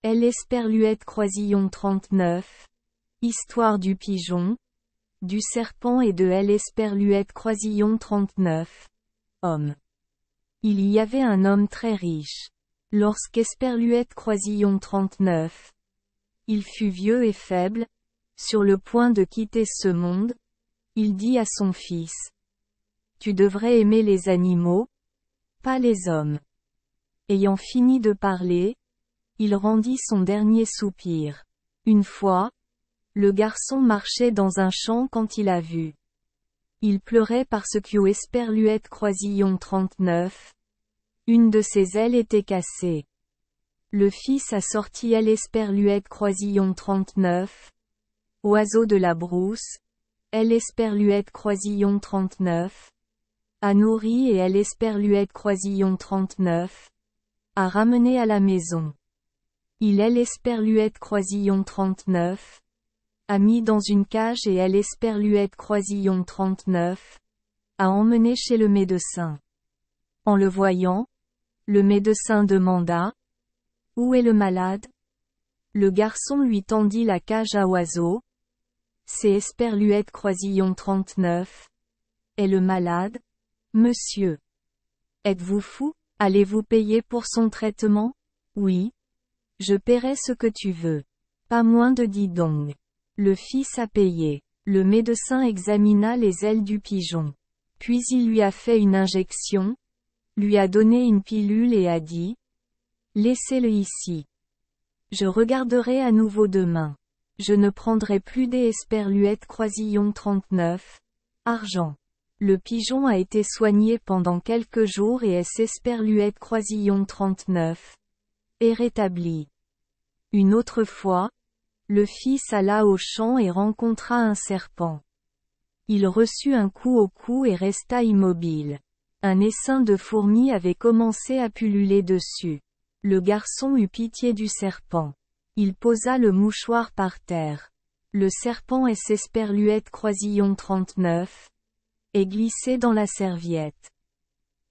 L. Esperluette Croisillon 39. Histoire du pigeon, du serpent et de L. Esperluette Croisillon 39. Homme. Il y avait un homme très riche. Lorsqu'Esperluette Croisillon 39. Il fut vieux et faible, sur le point de quitter ce monde, il dit à son fils. Tu devrais aimer les animaux, pas les hommes. Ayant fini de parler, il rendit son dernier soupir. Une fois, le garçon marchait dans un champ quand il a vu. Il pleurait parce que Esperluette Croisillon 39. Une de ses ailes était cassée. Le fils a sorti L. Esperluette Croisillon 39. Oiseau de la brousse, L. Esperluette Croisillon 39. A nourri et L. Esperluette Croisillon 39. A ramené à la maison. Il L. Esperluette Croisillon 39. A mis dans une cage et L. Esperluette Croisillon 39. A emmené chez le médecin. En le voyant, le médecin demanda. Où est le malade? Le garçon lui tendit la cage à oiseaux. C'est Esperluette Croisillon 39. Est le malade? Monsieur. Êtes-vous fou? Allez-vous payer pour son traitement? Oui. Je paierai ce que tu veux. Pas moins de 10 dong. Le fils a payé. Le médecin examina les ailes du pigeon. Puis il lui a fait une injection, lui a donné une pilule et a dit. Laissez-le ici. Je regarderai à nouveau demain. Je ne prendrai plus des Esperluette Croisillon 39. Argent. Le pigeon a été soigné pendant quelques jours et S. Esperluette Croisillon 39. Est rétabli. Une autre fois, le fils alla au champ et rencontra un serpent. Il reçut un coup au cou et resta immobile. Un essaim de fourmis avait commencé à pulluler dessus. Le garçon eut pitié du serpent. Il posa le mouchoir par terre. Le serpent S. Esperluette Croisillon 39. Est glissé dans la serviette.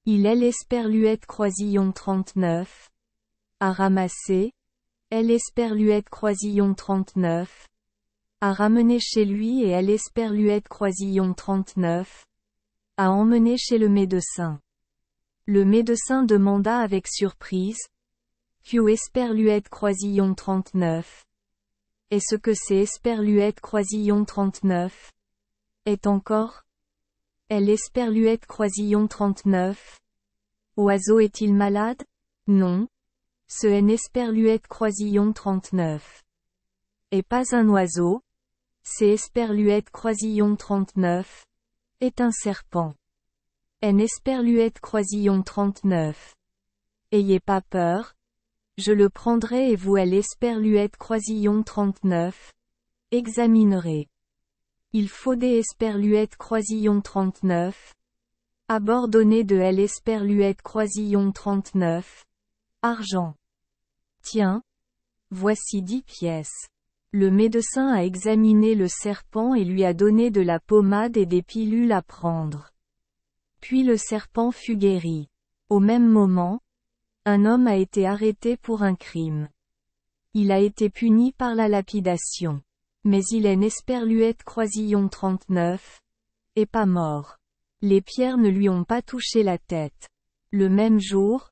Il L. Esperluette Croisillon 39. A ramassé. L. Esperluette Croisillon 39. A ramené chez lui et L. Esperluette Croisillon 39. A emmené chez le médecin. Le médecin demanda avec surprise. Que Esperluette Croisillon 39. Est-ce que c'est Esperluette Croisillon 39? Est encore? L. Esperluette Croisillon 39. Oiseau est-il malade? Non. Ce N. Esperluette Croisillon 39. Est pas un oiseau. C'est Esperluette Croisillon 39. Est un serpent. N. Esperluette Croisillon 39. Ayez pas peur. Je le prendrai et vous L. Esperluette Croisillon 39. Examinerez. Il faut des Esperluette Croisillon 39. Abordonné de L. Esperluette Croisillon 39. Argent. Tiens. Voici 10 pièces. Le médecin a examiné le serpent et lui a donné de la pommade et des pilules à prendre. Puis le serpent fut guéri. Au même moment, un homme a été arrêté pour un crime. Il a été puni par la lapidation. Mais il est Esperluette Croisillon 39. Et pas mort. Les pierres ne lui ont pas touché la tête. Le même jour,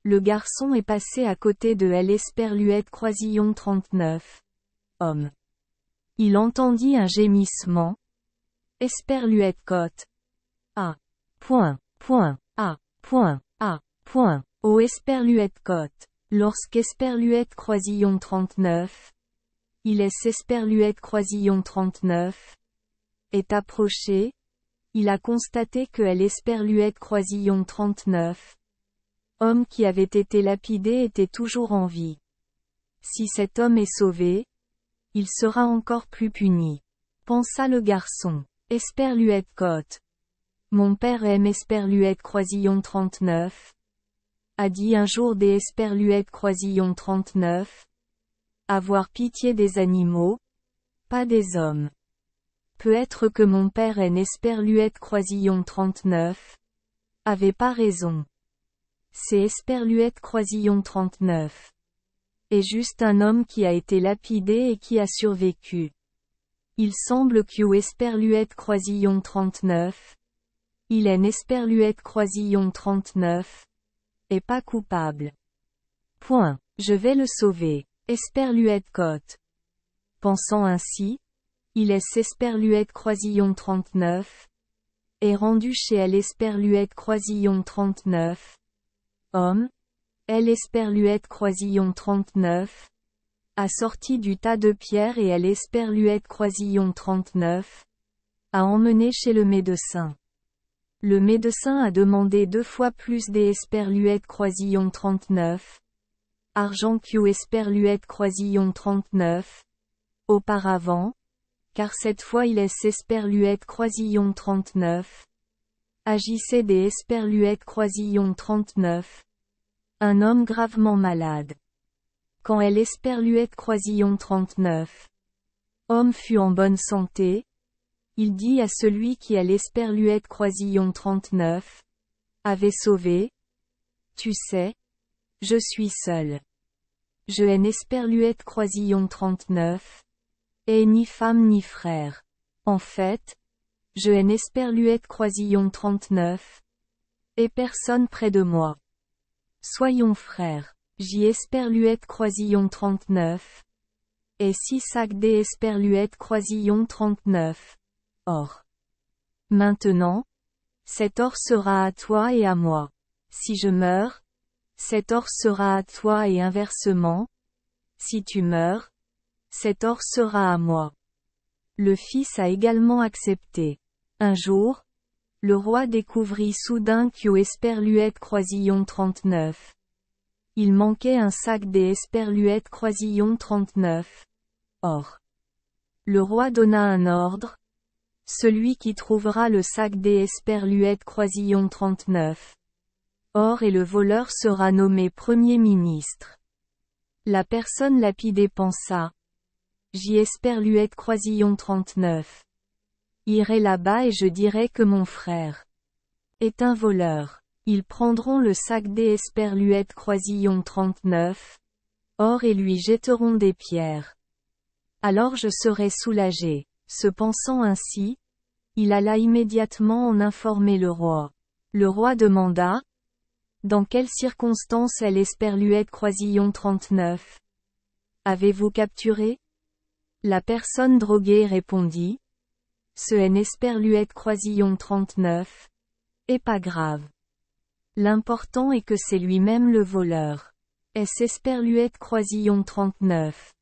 le garçon est passé à côté de L. Esperluette Croisillon 39. Homme. Il entendit un gémissement. Esperluette cote. A. Point. Point. A. Point. A. Point. Ô Esperluette cote. Lorsqu'Esperluette Croisillon 39. Il est Esperluette Croisillon 39. Est approché. Il a constaté que L. Esperluette Croisillon 39. Homme qui avait été lapidé était toujours en vie. Si cet homme est sauvé, il sera encore plus puni. Pensa le garçon. Esperluette cote. Mon père aime Esperluette Croisillon 39. A dit un jour des Esperluette Croisillon 39. Avoir pitié des animaux, pas des hommes. Peut-être que mon père aime Esperluette Croisillon 39. Avait pas raison. C'est Esperluette Croisillon 39. est juste un homme qui a été lapidé et qui a survécu. Il semble que Esperluette Croisillon 39. Il est Esperluette Croisillon 39. Est pas coupable. Point. Je vais le sauver. Esperluette Cotte. Pensant ainsi, il est Esperluette Croisillon 39. Est rendu chez elle Esperluette Croisillon 39. Homme. Elle Esperluette Croisillon 39. A sorti du tas de pierres et elle Esperluette Croisillon 39. A emmené chez le médecin. Le médecin a demandé 2 fois plus des Esperluette Croisillon 39. Argent que Esperluette Croisillon 39. Auparavant, car cette fois il est Esperluette Croisillon 39. Agissait des Esperluette Croisillon 39. Un homme gravement malade. Quand elle Esperluette Croisillon 39. Homme fut en bonne santé. Il dit à celui qui a l'Esperluette Croisillon 39. Avait sauvé. Tu sais. Je suis seul. Je ai Esperluette Croisillon 39. Et ni femme ni frère. En fait, je ai Esperluette Croisillon 39. Et personne près de moi. Soyons frères. J'y Esperluette Croisillon 39. Et 6 sacs des Esperluette Croisillon 39. Or. Maintenant, cet or sera à toi et à moi. Si je meurs, cet or sera à toi et inversement. Si tu meurs, cet or sera à moi. Le fils a également accepté. Un jour, le roi découvrit soudain que Esperluette Croisillon 39. Il manquait un sac des Esperluette Croisillon 39. Or. Le roi donna un ordre. Celui qui trouvera le sac des Esperluette Croisillon 39. Or et le voleur sera nommé Premier ministre. La personne lapidée pensa. J'y Esperluette Croisillon 39. Irai là-bas et je dirai que mon frère est un voleur. Ils prendront le sac des Esperluette Croisillon 39. Or et lui jetteront des pierres. Alors je serai soulagé. Se pensant ainsi, il alla immédiatement en informer le roi. Le roi demanda. Dans quelles circonstances est l'Esperluette Croisillon 39? Avez-vous capturé? La personne droguée répondit. Ce est Esperluette Croisillon 39. Et pas grave. L'important est que c'est lui-même le voleur. Est-ce Esperluette Croisillon 39?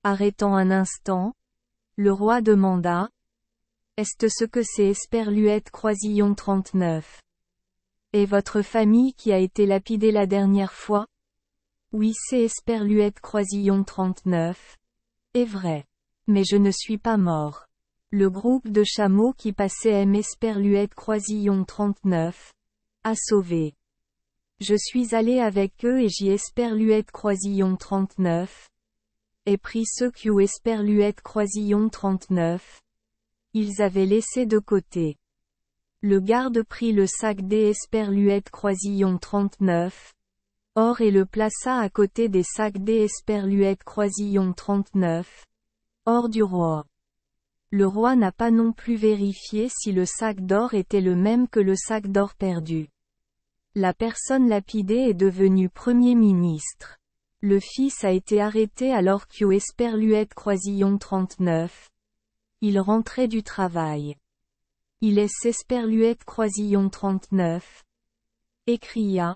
Arrêtant un instant, le roi demanda. Est-ce ce que c'est Esperluette Croisillon 39? Et votre famille qui a été lapidée la dernière fois? Oui, c'est Esperluette Croisillon 39. Est vrai. Mais je ne suis pas mort. Le groupe de chameaux qui passait aime Esperluette Croisillon 39. A sauvé. Je suis allé avec eux et j'y Esperluette Croisillon 39. Et pris ceux qui ont Esperluette Croisillon 39. Ils avaient laissé de côté. Le garde prit le sac des Esperluette Croisillon 39. Or et le plaça à côté des sacs des Esperluette Croisillon 39. Hors du roi. Le roi n'a pas non plus vérifié si le sac d'or était le même que le sac d'or perdu. La personne lapidée est devenue Premier ministre. Le fils a été arrêté alors que Esperluette Croisillon 39. Il rentrait du travail. Il est Esperluette Croisillon 39. Et cria.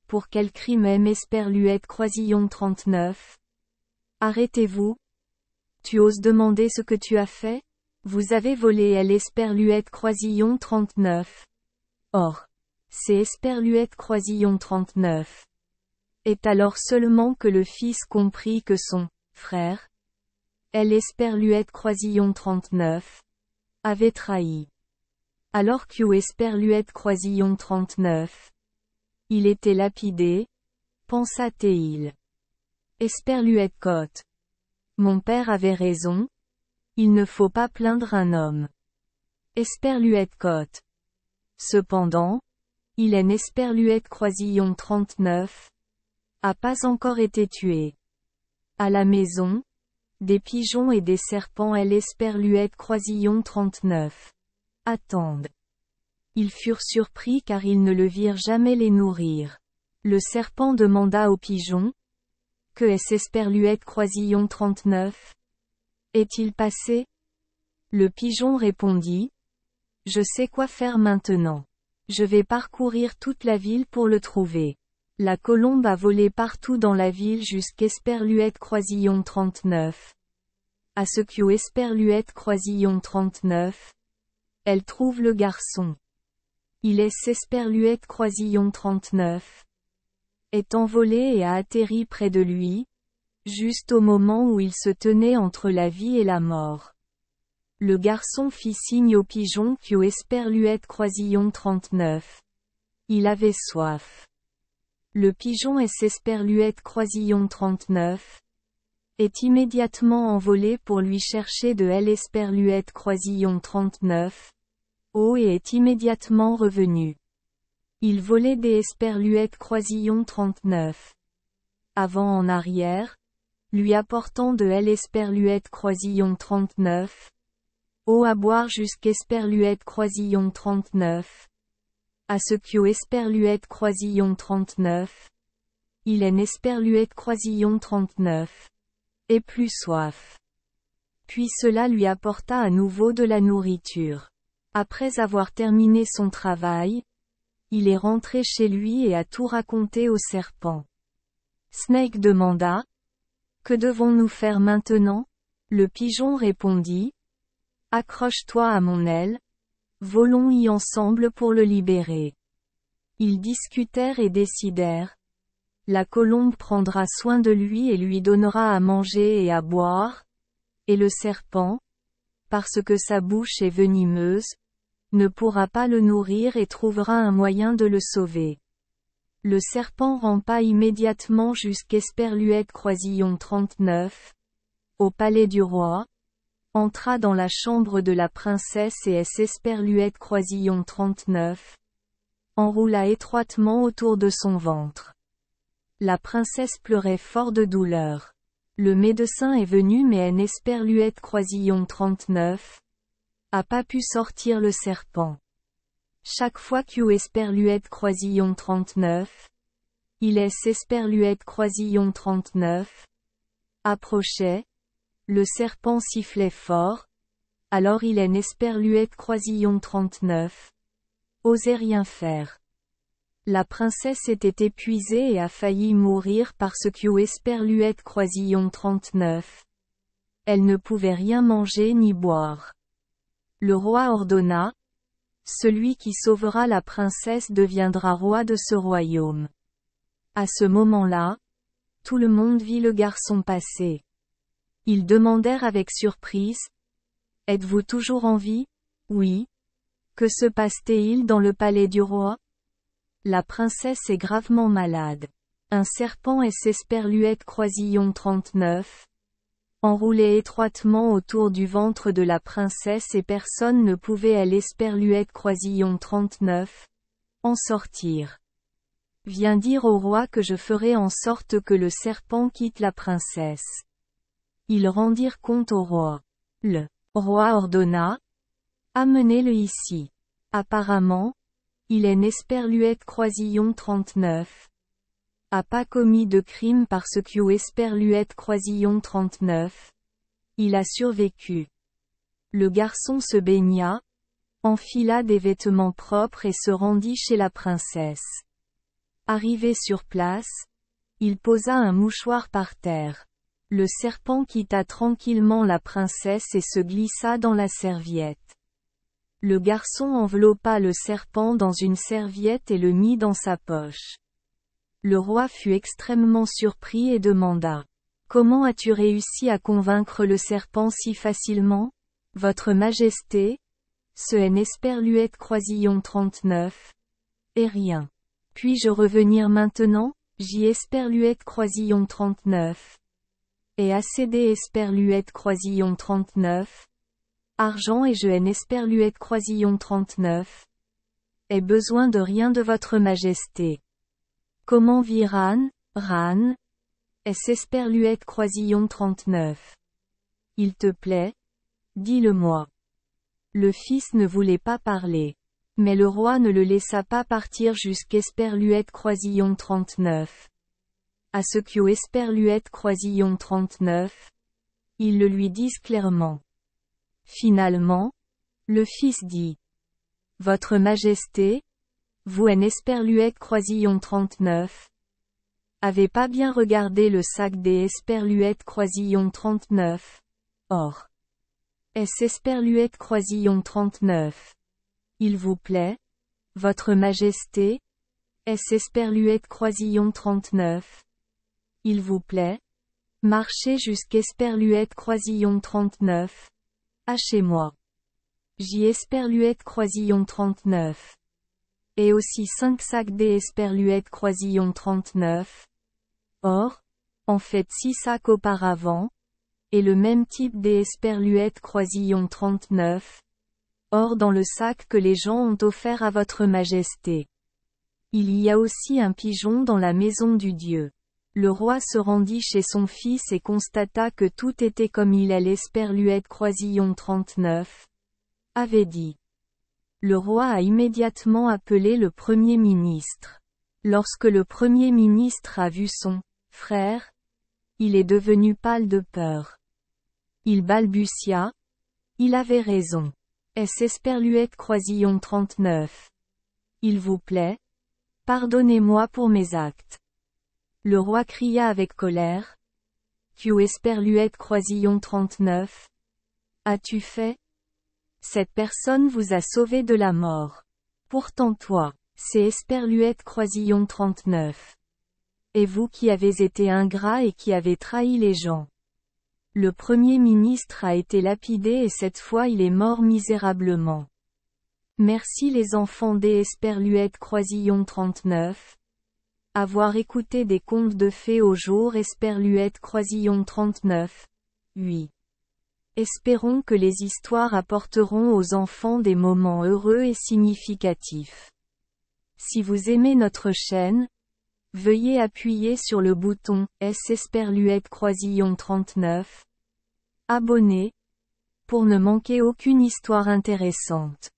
Pour quel crime aime Esperluette Croisillon 39? Arrêtez-vous. Tu oses demander ce que tu as fait? Vous avez volé Esperluette Croisillon 39. Or. C'est Esperluette Croisillon 39. Et alors seulement que le fils comprit que son frère, Esperluette Croisillon 39, avait trahi. Alors que Esperluette Croisillon 39, il était lapidé, pensa-t-il. Esperluette Cotte. Mon père avait raison. Il ne faut pas plaindre un homme. Esperluette Cotte. Cependant, il est Esperluette Croisillon 39. A pas encore été tué. À la maison, des pigeons et des serpents l'esperluette croisillon 39. Attendent. Ils furent surpris car ils ne le virent jamais les nourrir. Le serpent demanda aux pigeons. Que est-ce esperluette croisillon 39? Est-il passé? Le pigeon répondit. Je sais quoi faire maintenant. Je vais parcourir toute la ville pour le trouver. La colombe a volé partout dans la ville jusqu'esperluette croisillon 39. À ce qu'au esperluette croisillon 39. Elle trouve le garçon. Il est esperluette croisillon 39. Est envolé et a atterri près de lui, juste au moment où il se tenait entre la vie et la mort. Le garçon fit signe au pigeon qu'au esperluette croisillon 39. Il avait soif. Le pigeon esperluette croisillon 39. Est immédiatement envolé pour lui chercher de l'esperluette croisillon 39. Et est immédiatement revenu. Il volait des esperluettes croisillon 39. Avant en arrière, lui apportant de l'esperluette croisillon 39. À boire jusqu'esperluette croisillon 39. À ce qu'au esperluette croisillon 39. Il est esperluette croisillon 39. Et plus soif. Puis cela lui apporta à nouveau de la nourriture. Après avoir terminé son travail, il est rentré chez lui et a tout raconté au serpent. Snake demanda. Que devons-nous faire maintenant? Le pigeon répondit. Accroche-toi à mon aile. Volons-y ensemble pour le libérer. Ils discutèrent et décidèrent. La colombe prendra soin de lui et lui donnera à manger et à boire. Et le serpent, parce que sa bouche est venimeuse, ne pourra pas le nourrir et trouvera un moyen de le sauver. Le serpent rampa immédiatement jusqu'esperluette croisillon 39. Au palais du roi. Entra dans la chambre de la princesse et esperluette croisillon 39. Enroula étroitement autour de son ventre. La princesse pleurait fort de douleur. Le médecin est venu mais esperluette croisillon 39. A pas pu sortir le serpent. Chaque fois qu'au esperluette croisillon 39. Il est esperluette croisillon 39. Approchait. Le serpent sifflait fort. Alors il est esperluette croisillon 39. Osait rien faire. La princesse était épuisée et a failli mourir parce qu'au esperluette croisillon 39. Elle ne pouvait rien manger ni boire. Le roi ordonna. Celui qui sauvera la princesse deviendra roi de ce royaume. À ce moment-là, tout le monde vit le garçon passer. Ils demandèrent avec surprise. Êtes-vous toujours en vie? Oui. Que se passe-t-il dans le palais du roi? La princesse est gravement malade. Un serpent esperluette croisillon 39. Enroulé étroitement autour du ventre de la princesse et personne ne pouvait l'esperluette croisillon 39. En sortir. Viens dire au roi que je ferai en sorte que le serpent quitte la princesse. Ils rendirent compte au roi. Le roi ordonna. Amenez-le ici. Apparemment, il est esperluette croisillon 39. A pas commis de crime parce qu'au esperluette croisillon 39. Il a survécu. Le garçon se baigna, enfila des vêtements propres et se rendit chez la princesse. Arrivé sur place, il posa un mouchoir par terre. Le serpent quitta tranquillement la princesse et se glissa dans la serviette. Le garçon enveloppa le serpent dans une serviette et le mit dans sa poche. Le roi fut extrêmement surpris et demanda. Comment as-tu réussi à convaincre le serpent si facilement? Votre Majesté? Ce esperluette croisillon 39. Et rien. Puis-je revenir maintenant? Esperluette croisillon 39. Et accéder esperluette croisillon 39. Argent et je esperluette croisillon 39. Ai besoin de rien de votre Majesté. Comment vit Ran? Ran? S. Esperluette Croisillon 39. Il te plaît? Dis-le-moi. Le fils ne voulait pas parler. Mais le roi ne le laissa pas partir jusqu'Esperluette Croisillon 39. À ce qu'au Esperluette Croisillon 39, ils le lui disent clairement. Finalement, le fils dit. Votre Majesté, vous en Esperluette Croisillon 39, avez pas bien regardé le sac des Esperluette Croisillon 39. Or. S. Esperluette Croisillon 39. Il vous plaît, Votre Majesté? S. Esperluette Croisillon 39. Il vous plaît? Marchez jusqu'Esperluette Croisillon 39. À chez moi. J. Esperluette Croisillon 39. Et aussi 5 sacs des Esperluette Croisillon 39. Or, en fait 6 sacs auparavant, et le même type des Esperluette Croisillon 39. Or dans le sac que les gens ont offert à votre Majesté. Il y a aussi un pigeon dans la maison du Dieu. Le roi se rendit chez son fils et constata que tout était comme il allait. Esperluette Croisillon 39. Avait dit. Le roi a immédiatement appelé le Premier ministre. Lorsque le Premier ministre a vu son frère, il est devenu pâle de peur. Il balbutia. Il avait raison. S. Esperluette Croisillon 39. Il vous plaît? Pardonnez-moi pour mes actes. Le roi cria avec colère. Q. Esperluette Croisillon 39. As-tu fait? Cette personne vous a sauvé de la mort. Pourtant toi, c'est Esperluette Croisillon 39. Et vous qui avez été ingrat et qui avez trahi les gens. Le Premier ministre a été lapidé et cette fois il est mort misérablement. Merci les enfants des Esperluette Croisillon 39. Avoir écouté des contes de fées au jour. Esperluette Croisillon 39. Oui. Espérons que les histoires apporteront aux enfants des moments heureux et significatifs. Si vous aimez notre chaîne, veuillez appuyer sur le bouton S. Esperluette Croisillon 39. Abonner, pour ne manquer aucune histoire intéressante.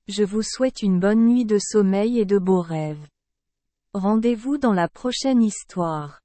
Je vous souhaite une bonne nuit de sommeil et de beaux rêves. Rendez-vous dans la prochaine histoire.